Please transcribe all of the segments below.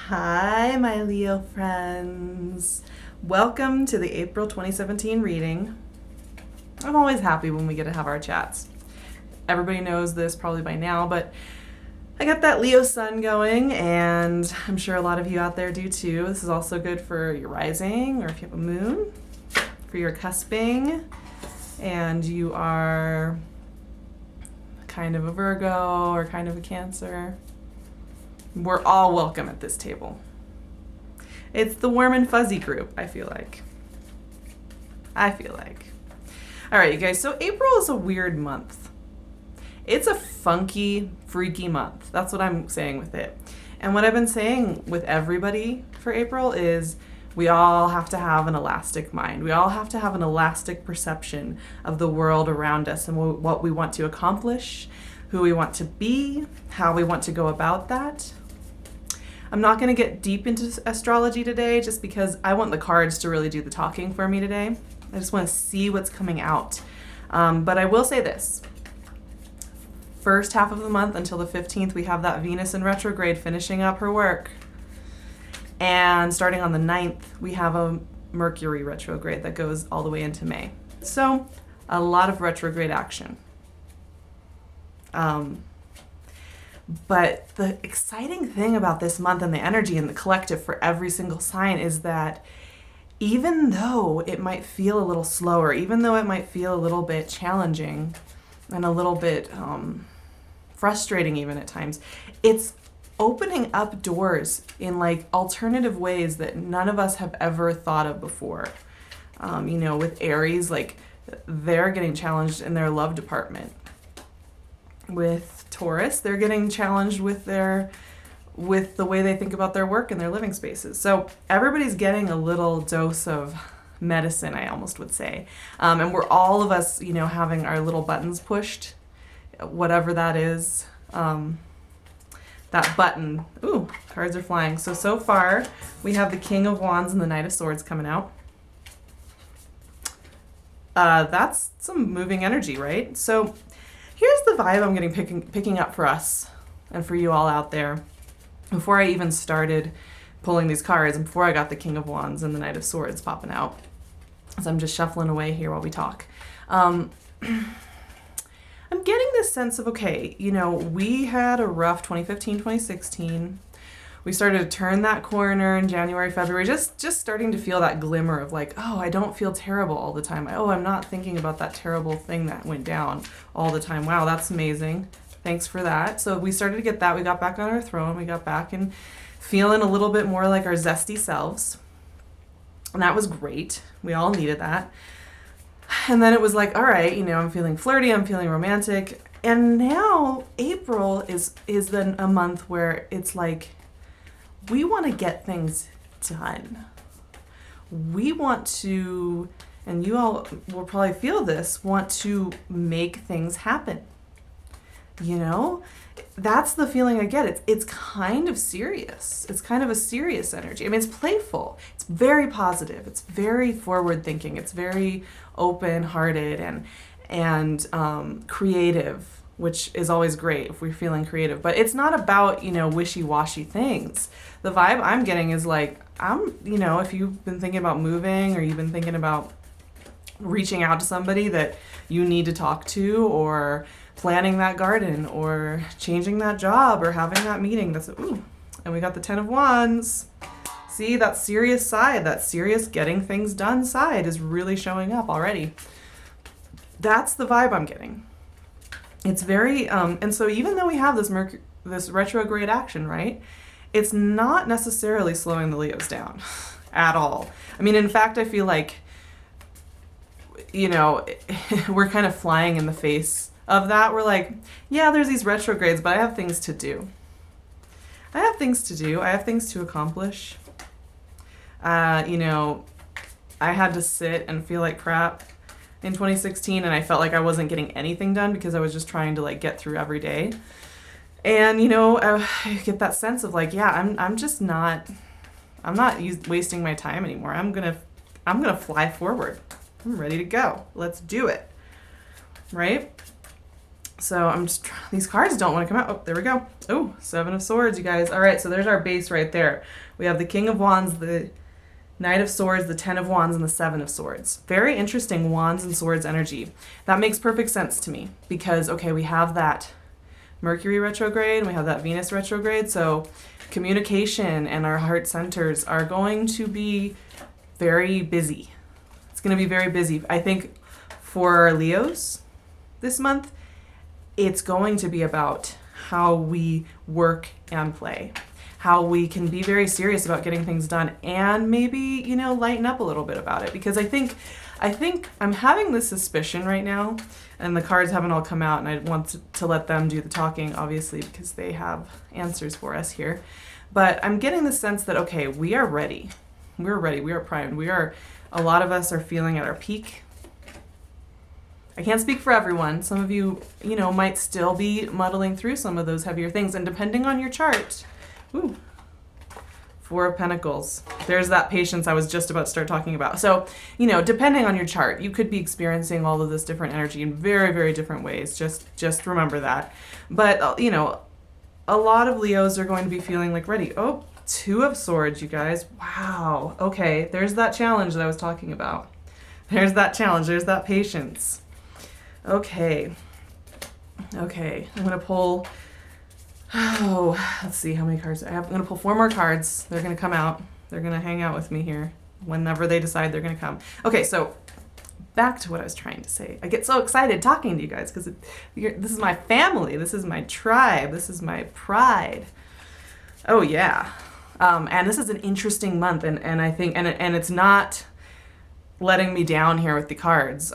Hi, my Leo friends. Welcome to the April 2017 reading. I'm always happy when we get to have our chats. Everybody knows this probably by now, but I got that Leo sun going, and I'm sure a lot of you out there do too. This is also good for your rising, or if you have a moon, for your cusping, and you are kind of a Virgo or kind of a Cancer. We're all welcome at this table. It's the warm and fuzzy group, I feel like. All right, you guys, so April is a weird month. It's a funky, freaky month. That's what I'm saying with it. And what I've been saying with everybody for April is we all have to have an elastic mind. We all have to have an elastic perception of the world around us and what we want to accomplish, who we want to be, how we want to go about that. I'm not going to get deep into astrology today just because I want the cards to really do the talking for me today. I just want to see what's coming out. But I will say this. First half of the month until the 15th, we have that Venus in retrograde finishing up her work. And starting on the 9th, we have a Mercury retrograde that goes all the way into May. So a lot of retrograde action. But the exciting thing about this month and the energy and the collective for every single sign is that even though it might feel a little slower, even though it might feel a little bit challenging and a little bit frustrating even at times, it's opening up doors in like alternative ways that none of us have ever thought of before. With Aries, like they're getting challenged in their love department. With Taurus, they're getting challenged with the way they think about their work and their living spaces. So everybody's getting a little dose of medicine, I almost would say. And we're all of us, having our little buttons pushed, whatever that is. That button. Ooh, cards are flying. So far, we have the King of Wands and the Knight of Swords coming out. That's some moving energy, right? So here's the vibe I'm getting picking up for us and for you all out there before I even started pulling these cards and before I got the King of Wands and the Knight of Swords popping out. So I'm just shuffling away here while we talk. I'm getting this sense of, okay, we had a rough 2015, 2016. We started to turn that corner in January, February, just starting to feel that glimmer of like, oh, I don't feel terrible all the time. Oh, I'm not thinking about that terrible thing that went down all the time. Wow, that's amazing. Thanks for that. So we started to get that. We got back on our throne. We got back and feeling a little bit more like our zesty selves. And that was great. We all needed that. And then it was like, all right, I'm feeling flirty. I'm feeling romantic. And now April is then a month where it's like, we want to get things done. We want to, and you all will probably feel this, want to make things happen. That's the feeling I get. It's kind of serious. It's kind of a serious energy. I mean, it's playful. It's very positive. It's very forward thinking. It's very open-hearted and creative, which is always great if we're feeling creative. But it's not about, wishy-washy things. The vibe I'm getting is like, if you've been thinking about moving or you've been thinking about reaching out to somebody that you need to talk to or planning that garden or changing that job or having that meeting, and we got the 10 of Wands. See, that serious side, that serious getting things done side is really showing up already. That's the vibe I'm getting. It's very, and so even though we have this retrograde action, right, it's not necessarily slowing the Leos down at all. I mean, in fact, I feel like, we're kind of flying in the face of that. We're like, yeah, there's these retrogrades, but I have things to do. I have things to accomplish. I had to sit and feel like crap in 2016, and I felt like I wasn't getting anything done because I was just trying to get through every day. And I get that sense of like, yeah, I'm not wasting my time anymore. I'm gonna fly forward. I'm ready to go. Let's do it. Right? So I'm just, these cards don't want to come out. Oh, there we go. Oh, Seven of Swords, you guys. All right, so there's our base right there. We have the King of Wands, the Knight of Swords, the Ten of Wands, and the Seven of Swords. Very interesting Wands and Swords energy. That makes perfect sense to me because, okay, we have that Mercury retrograde and we have that Venus retrograde. So communication and our heart centers are going to be very busy. It's going to be very busy. I think for our Leos this month, it's going to be about how we work and play, how we can be very serious about getting things done and maybe, you know, lighten up a little bit about it. Because I think I'm having this suspicion right now, and the cards haven't all come out, and I want to let them do the talking, obviously, because they have answers for us here. But I'm getting the sense that, okay, we are ready. We're ready. We are primed. A lot of us are feeling at our peak. I can't speak for everyone. Some of you, you know, might still be muddling through some of those heavier things. And depending on your chart, ooh, Four of Pentacles. There's that patience I was just about to start talking about. So, you know, depending on your chart, you could be experiencing all of this different energy in very, very different ways. Just remember that. But, you know, a lot of Leos are going to be feeling like ready. Oh, Two of Swords, you guys. Wow. Okay, there's that challenge that I was talking about. There's that challenge. There's that patience. Okay, I'm gonna pull, let's see how many cards I have. I'm gonna pull 4 more cards. They're gonna come out. They're gonna hang out with me here whenever they decide they're gonna come. Okay, so back to what I was trying to say. I get so excited talking to you guys because this is my family. This is my tribe. This is my pride. Oh yeah, and this is an interesting month, and I think, and it's not letting me down here with the cards.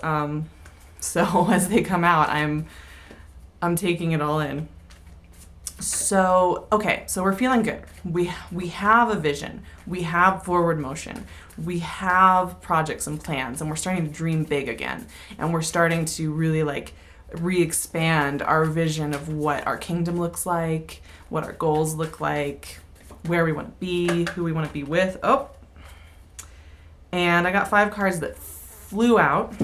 So as they come out, I'm taking it all in. So, okay, so we're feeling good. We have a vision. We have forward motion. We have projects and plans, and we're starting to dream big again. And we're starting to really like re-expand our vision of what our kingdom looks like, what our goals look like, where we want to be, who we want to be with. Oh, and I got 5 cards that flew out.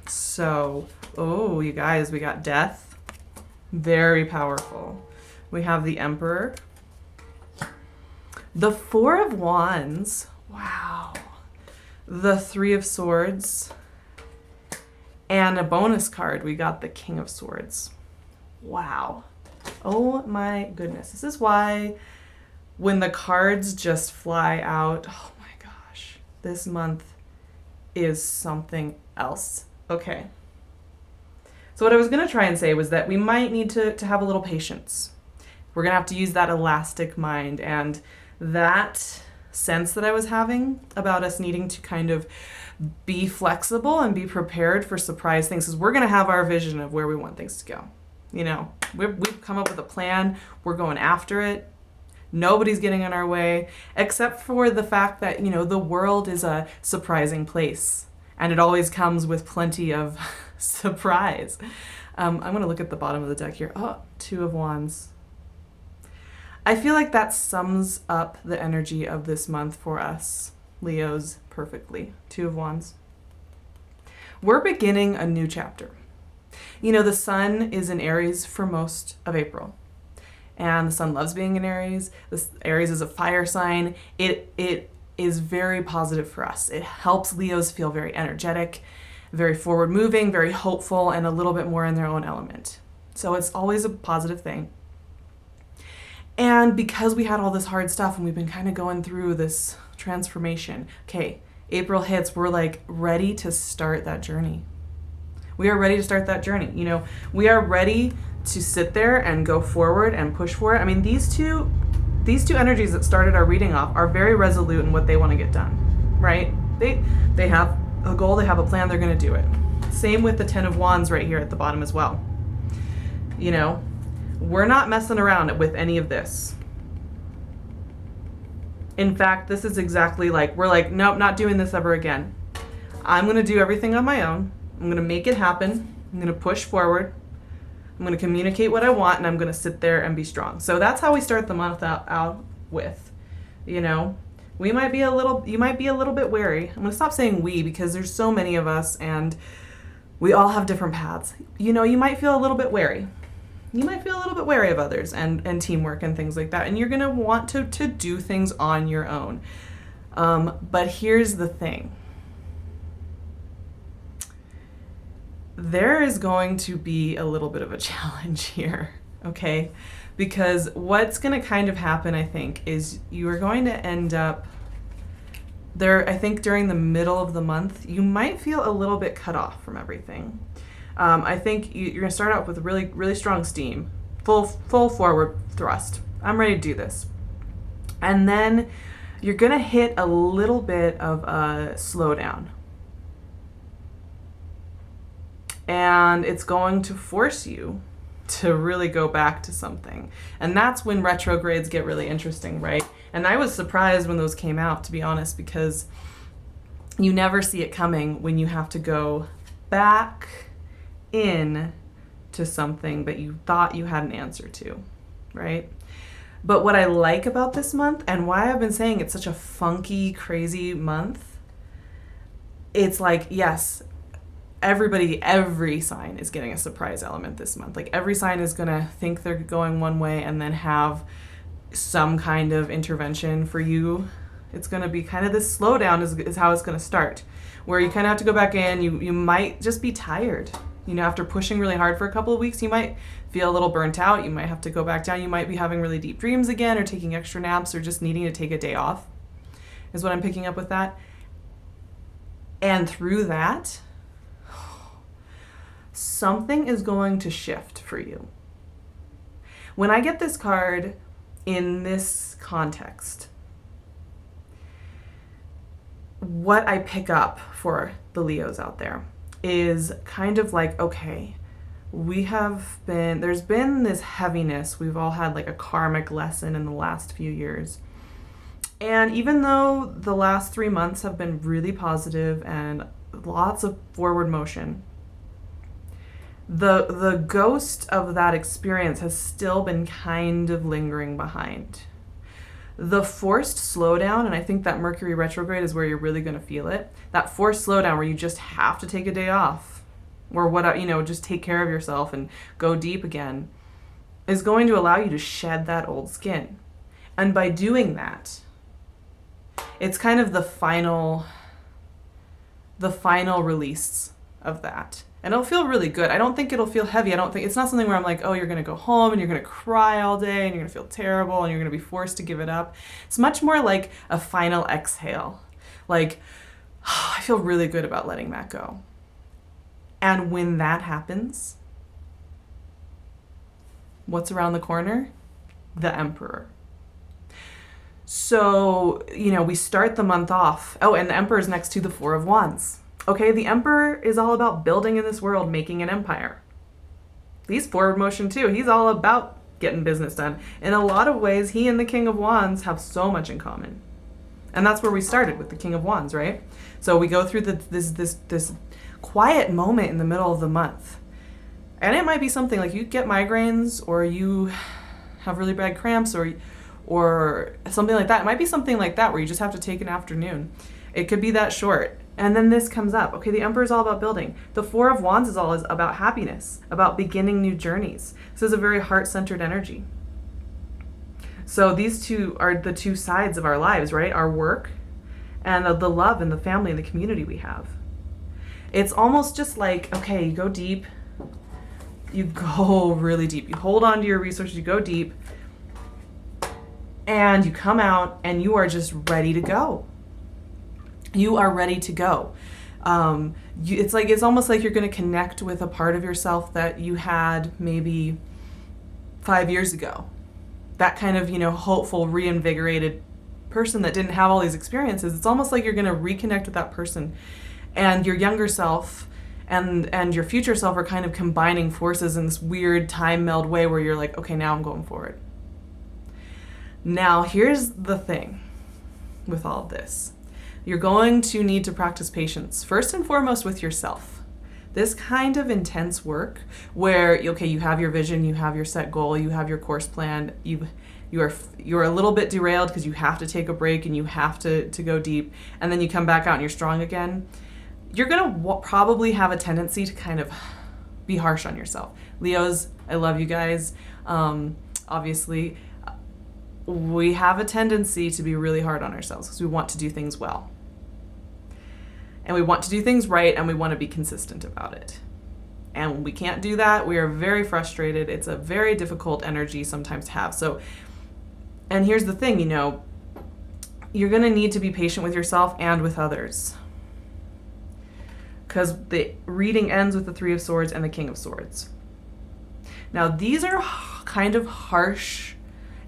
So, oh, you guys, we got Death. Very powerful. We have the Emperor. The Four of Wands. Wow. The Three of Swords. And a bonus card, we got the King of Swords. Wow. Oh my goodness. This is why when the cards just fly out, oh my gosh, this month is something else. Okay. So what I was going to try and say was that we might need to have a little patience. We're going to have to use that elastic mind, and that sense that I was having about us needing to kind of be flexible and be prepared for surprise things, because we're going to have our vision of where we want things to go. You know, we've come up with a plan. We're going after it. Nobody's getting in our way, except for the fact that, you know, the world is a surprising place. And it always comes with plenty of surprise. I'm going to look at the bottom of the deck here. Oh, Two of Wands. I feel like that sums up the energy of this month for us, Leos, perfectly. Two of Wands. We're beginning a new chapter. You know, the sun is in Aries for most of April. And the sun loves being in Aries. Aries is a fire sign. It is very positive for us. It helps Leos feel very energetic, very forward moving, very hopeful, and a little bit more in their own element. So it's always a positive thing. And because we had all this hard stuff and we've been kind of going through this transformation, okay, April hits, we're like ready to start that journey. We are ready to start that journey. You know, we are ready to sit there and go forward and push for it. I mean, these two energies that started our reading off are very resolute in what they want to get done, right? They have a goal, they have a plan, they're going to do it. Same with the Ten of Wands right here at the bottom as well. You know, we're not messing around with any of this. In fact, this is exactly like, we're like, nope, not doing this ever again. I'm going to do everything on my own. I'm going to make it happen. I'm going to push forward. I'm going to communicate what I want, and I'm going to sit there and be strong. So that's how we start the month out with. You know, you might be a little bit wary. I'm going to stop saying we because there's so many of us and we all have different paths. You know, you might feel a little bit wary. you might feel a little bit wary of others and teamwork and things like that. And you're going to want to do things on your own. But here's the thing. There is going to be a little bit of a challenge here, okay? Because what's going to kind of happen, I think, is you are going to end up there. I think during the middle of the month, you might feel a little bit cut off from everything. I think you're going to start out with really, really strong steam, full forward thrust. I'm ready to do this. And then you're going to hit a little bit of a slowdown. And it's going to force you to really go back to something. And that's when retrogrades get really interesting, right? And I was surprised when those came out, to be honest, because you never see it coming when you have to go back in to something that you thought you had an answer to, right? But what I like about this month, and why I've been saying it's such a funky, crazy month, it's like, yes, every sign is getting a surprise element this month. Like every sign is going to think they're going one way and then have some kind of intervention for you. It's going to be kind of this slowdown is how it's going to start, where you kind of have to go back in. You might just be tired. You know, after pushing really hard for a couple of weeks, you might feel a little burnt out. You might have to go back down. You might be having really deep dreams again, or taking extra naps, or just needing to take a day off, is what I'm picking up with that. And through that, something is going to shift for you. When I get this card in this context, what I pick up for the Leos out there is kind of like, okay, there's been this heaviness. We've all had like a karmic lesson in the last few years. And even though the last 3 months have been really positive and lots of forward motion, the ghost of that experience has still been kind of lingering behind. The forced slowdown, and I think that Mercury retrograde is where you're really going to feel it, that forced slowdown where you just have to take a day off, or just take care of yourself and go deep again, is going to allow you to shed that old skin. And by doing that, it's kind of the final release of that. And it'll feel really good. I don't think it'll feel heavy. It's not something where I'm like, oh, you're going to go home and you're going to cry all day and you're going to feel terrible and you're going to be forced to give it up. It's much more like a final exhale. Like, oh, I feel really good about letting that go. And when that happens, what's around the corner? The Emperor. So, we start the month off. Oh, and the Emperor is next to the Four of Wands. Okay, the Emperor is all about building in this world, making an empire. He's forward motion too. He's all about getting business done. In a lot of ways, he and the King of Wands have so much in common. And that's where we started, with the King of Wands, right? So we go through this quiet moment in the middle of the month. And it might be something like you get migraines, or you have really bad cramps, or something like that. It might be something like that where you just have to take an afternoon. It could be that short. And then this comes up. Okay, the Emperor is all about building. The Four of Wands is all about happiness, about beginning new journeys. This is a very heart-centered energy. So these two are the two sides of our lives, right? Our work and the love and the family and the community we have. It's almost just like, okay, you go deep. You go really deep. You hold on to your resources. You go deep. And you come out and you are just ready to go. You are ready to go. It's almost like you're going to connect with a part of yourself that you had maybe 5 years ago. That kind of, hopeful, reinvigorated person that didn't have all these experiences. It's almost like you're going to reconnect with that person, and your younger self and your future self are kind of combining forces in this weird time meld way where you're like, okay, now I'm going forward. Now, here's the thing with all of this. You're going to need to practice patience, first and foremost with yourself. This kind of intense work where, okay, you have your vision, you have your set goal, you have your course plan, you're a little bit derailed because you have to take a break and you have to go deep, and then you come back out and you're strong again. You're going to probably have a tendency to kind of be harsh on yourself. Leos, I love you guys. Obviously, we have a tendency to be really hard on ourselves because we want to do things well. And we want to do things right, and we want to be consistent about it. And when we can't do that, we are very frustrated. It's a very difficult energy sometimes to have. So, and here's the thing, you're going to need to be patient with yourself and with others. Because the reading ends with the Three of Swords and the King of Swords. Now, these are kind of harsh,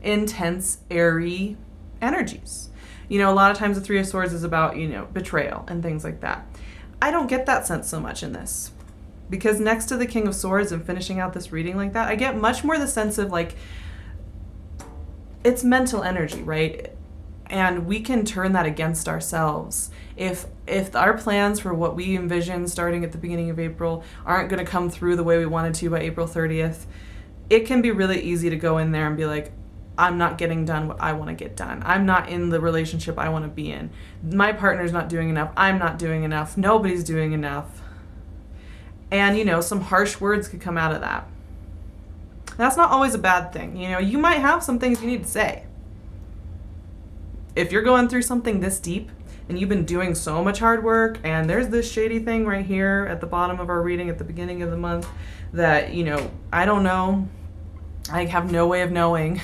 intense, airy energies. A lot of times the Three of Swords is about, betrayal and things like that. I don't get that sense so much in this. Because next to the King of Swords and finishing out this reading like that, I get much more the sense of like, it's mental energy, right? And we can turn that against ourselves. If our plans for what we envision starting at the beginning of April aren't going to come through the way we wanted to by April 30th, it can be really easy to go in there and be like, I'm not getting done what I want to get done. I'm not in the relationship I want to be in. My partner's not doing enough. I'm not doing enough. Nobody's doing enough. And, some harsh words could come out of that. That's not always a bad thing. You might have some things you need to say. If you're going through something this deep and you've been doing so much hard work and there's this shady thing right here at the bottom of our reading at the beginning of the month that, I don't know. I have no way of knowing.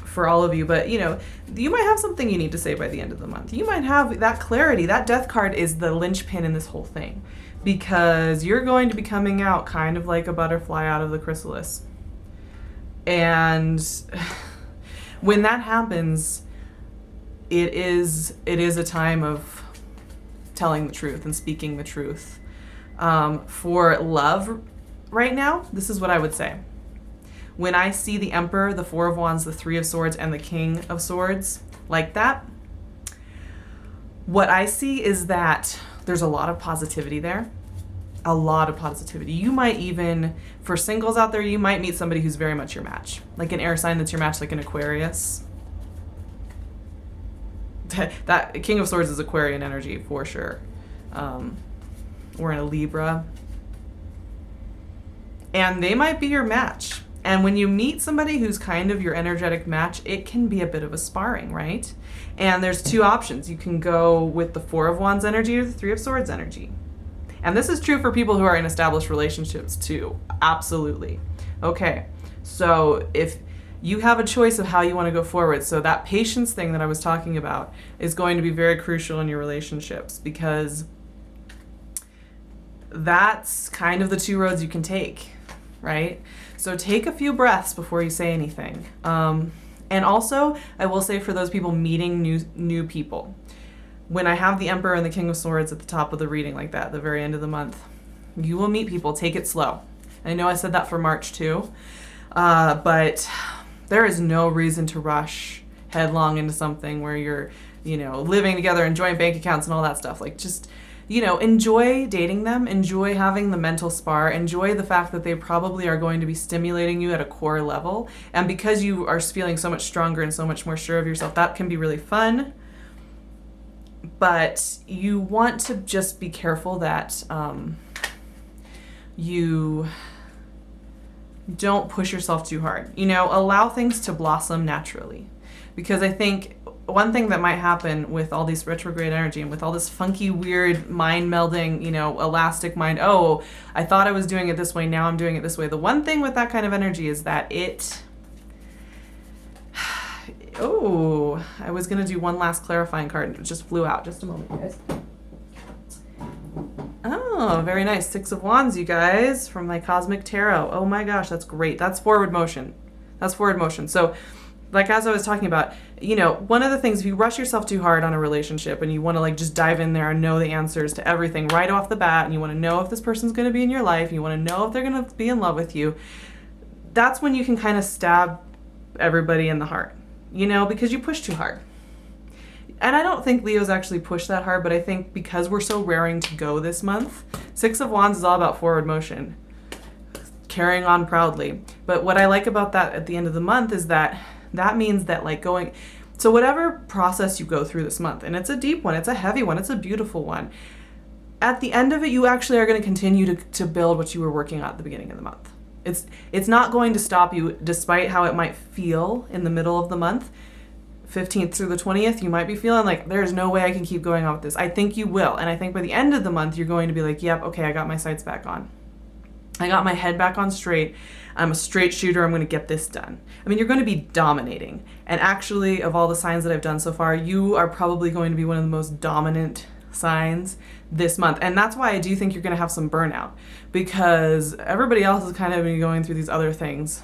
For all of you, but you might have something you need to say by the end of the month. You might have that clarity. That death card is the linchpin in this whole thing, because you're going to be coming out kind of like a butterfly out of the chrysalis. And when that happens, it is a time of telling the truth and speaking the truth. For love right now, this is what I would say. When I see the Emperor, the Four of Wands, the Three of Swords, and the King of Swords like that, what I see is that there's a lot of positivity there. A lot of positivity. You might even, for singles out there, you might meet somebody who's very much your match. Like an air sign that's your match, like an Aquarius. That King of Swords is Aquarian energy for sure. Or in a Libra. And they might be your match. And when you meet somebody who's kind of your energetic match, it can be a bit of a sparring, right? And there's two options. You can go with the Four of Wands energy or the Three of Swords energy. And this is true for people who are in established relationships too. Absolutely. Okay, so if you have a choice of how you want to go forward, so that patience thing that I was talking about is going to be very crucial in your relationships, because that's kind of the two roads you can take, right? So take a few breaths before you say anything. And also, I will say for those people meeting new people, when I have the Emperor and the King of Swords at the top of the reading like that, at the very end of the month, you will meet people. Take it slow. I know I said that for March too, but there is no reason to rush headlong into something where you're, living together and joint bank accounts and all that stuff. Like, just, enjoy dating them, enjoy having the mental spar, enjoy the fact that they probably are going to be stimulating you at a core level. And because you are feeling so much stronger and so much more sure of yourself, that can be really fun. But you want to just be careful that you don't push yourself too hard. Allow things to blossom naturally. Because I think one thing that might happen with all these retrograde energy and with all this funky, weird mind melding, elastic mind, oh, I thought I was doing it this way, now I'm doing it this way. The one thing with that kind of energy is that oh, I was going to do one last clarifying card and it just flew out. Just a moment, guys. Oh, very nice. Six of Wands, you guys, from my Cosmic Tarot. Oh my gosh, that's great. That's forward motion. So, like as I was talking about, one of the things, if you rush yourself too hard on a relationship and you want to just dive in there and know the answers to everything right off the bat, and you want to know if this person's going to be in your life, and you want to know if they're going to be in love with you, that's when you can kind of stab everybody in the heart. Because you push too hard. And I don't think Leo's actually pushed that hard, but I think because we're so raring to go this month, Six of Wands is all about forward motion, carrying on proudly. But what I like about that at the end of the month is that means that so whatever process you go through this month, and it's a deep one, it's a heavy one, it's a beautiful one, at the end of it, you actually are going to continue to build what you were working on at the beginning of the month. It's not going to stop you, despite how it might feel in the middle of the month. 15th through the 20th, you might be feeling like there's no way I can keep going on with this. I think you will. And I think by the end of the month, you're going to be like, yep, okay, I got my sights back on. I got my head back on straight. I'm a straight shooter. I'm going to get this done. I mean, you're going to be dominating. And actually, of all the signs that I've done so far, you are probably going to be one of the most dominant signs this month. And that's why I do think you're going to have some burnout, because everybody else is kind of going through these other things,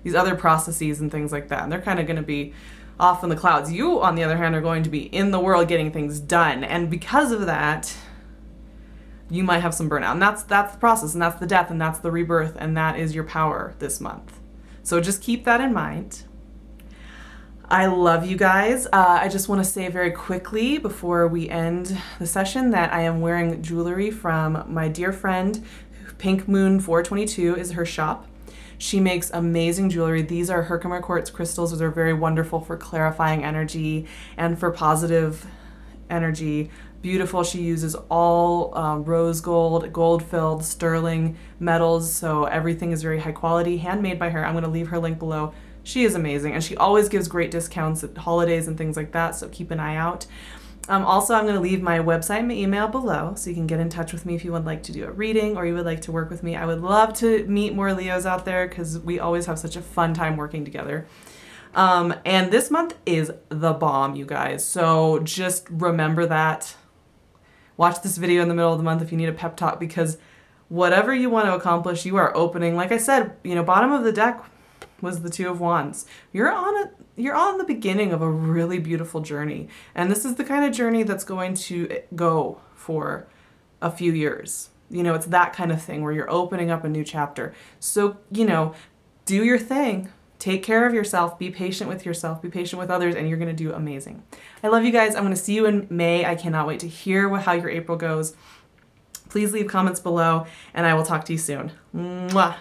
these other processes and things like that. And they're kind of going to be off in the clouds. You, on the other hand, are going to be in the world getting things done. And because of that, you might have some burnout. And that's the process, and that's the death, and that's the rebirth, and that is your power this month. So just keep that in mind. I love you guys. I just want to say very quickly before we end the session that I am wearing jewelry from my dear friend, Pink Moon 422 is her shop. She makes amazing jewelry. These are Herkimer quartz crystals, which are very wonderful for clarifying energy and for positive energy. Beautiful. She uses all rose gold, gold-filled sterling metals, so everything is very high quality, handmade by her. I'm going to leave her link below. She is amazing, and she always gives great discounts at holidays and things like that, so keep an eye out. Also, I'm going to leave my website and my email below, so you can get in touch with me if you would like to do a reading or you would like to work with me. I would love to meet more Leos out there because we always have such a fun time working together. And this month is the bomb, you guys, so just remember that. Watch this video in the middle of the month if you need a pep talk, because whatever you want to accomplish, you are opening. Like I said, bottom of the deck was the Two of Wands. You're on the beginning of a really beautiful journey. And this is the kind of journey that's going to go for a few years. It's that kind of thing where you're opening up a new chapter. So, do your thing. Take care of yourself. Be patient with yourself. Be patient with others, and you're going to do amazing. I love you guys. I'm going to see you in May. I cannot wait to hear how your April goes. Please leave comments below, and I will talk to you soon. Mwah.